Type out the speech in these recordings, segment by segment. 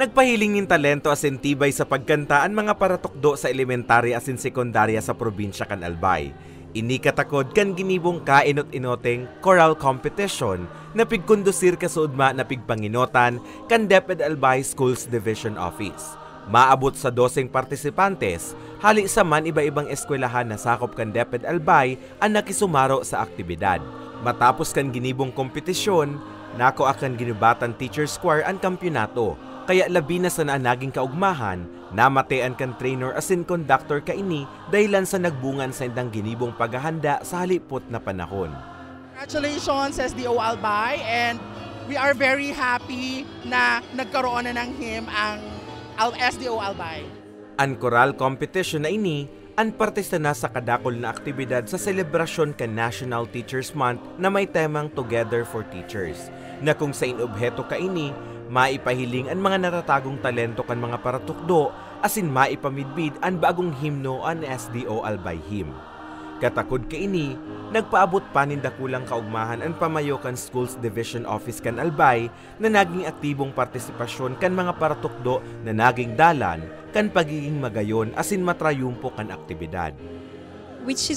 Nagpahiling ng talento asin tibay sa pagkanta ang mga paratukdo sa elementarya asin sekundarya sa probinsya kan Albay. Ini katakod kan ginibong kainot-inoteng choral competition na pigkondusir kasuudma na pigpanginotan kan DepEd Albay Schools Division Office. Maabot sa 12 partisipantes, hali sa man iba-ibang eskwelahan na sakop kan DepEd Albay ang nakisumaro sa aktibidad. Matapos kan ginibong kompetisyon, nako akan ginubatan teacher's choir ang kampyonato. Kaya labi na sa naging kaugmahan, namatean kan trainer asin conductor kaini dahilan sa nagbungan sa indang ginibong paghahanda sa halipot na panahon. Congratulations SDO Albay, and we are very happy na nagkaroon na ng him ang SDO Albay. Ang choral competition na ini, ang partista na sa kadakol na aktibidad sa selebrasyon kan National Teachers Month na may temang Together for Teachers, na kung sa inobheto kaini, maipahiling ang mga natatagong talento kan mga paratukdo asin maipamidbid ang bagong himno ang SDO Albay Hymn. Katakod kaini, nagpaabot panindakulang kaugmahan ang pamayo kan Schools Division Office kan Albay na naging aktibong partisipasyon kan mga paratukdo na naging dalan kan pagiging magayon asin matrayumpo kan aktibidad. Which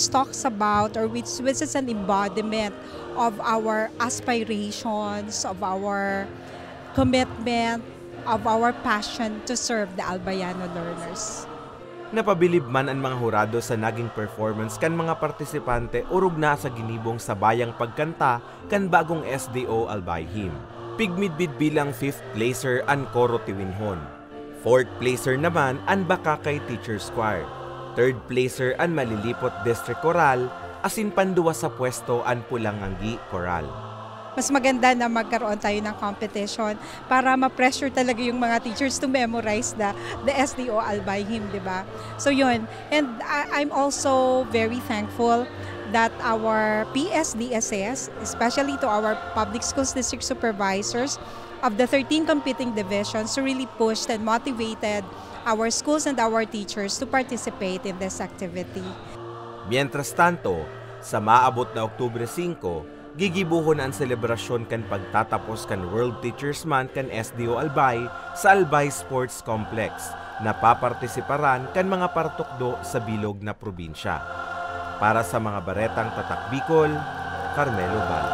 talks about, or which is an embodiment of our aspirations, of our commitment, of our passion to serve the Albayano learners. Napabilib man ang mga hurado sa naging performance kan mga partisipante urog na sa ginibong sabayang pagkanta kan bagong SDO Albay Hymn. Pigmidbid bilang 5th placer ang Coro Tiwinhon. 4th placer naman ang Bakakay Teachers Choir. 3rd placer ang Malilipot District Choral, asin panduwa sa pwesto ang Pulanganggi Choral. Mas maganda na magkaroon tayo ng competition para ma-pressure talaga yung mga teachers to memorize the SDO Albay Hymn, di ba? So yun, and I'm also very thankful that our PSDSS, especially to our public schools district supervisors of the 13 competing divisions, really pushed and motivated our schools and our teachers to participate in this activity. Mientras tanto, sa maabot na Oktubre 5, gigibuhon ang selebrasyon kan pagtatapos kan World Teachers Month kan SDO Albay sa Albay Sports Complex na papartisiparan kan mga paratukdo sa bilog na probinsya. Para sa mga baretang Tatak Bicol, Carmelo Bal.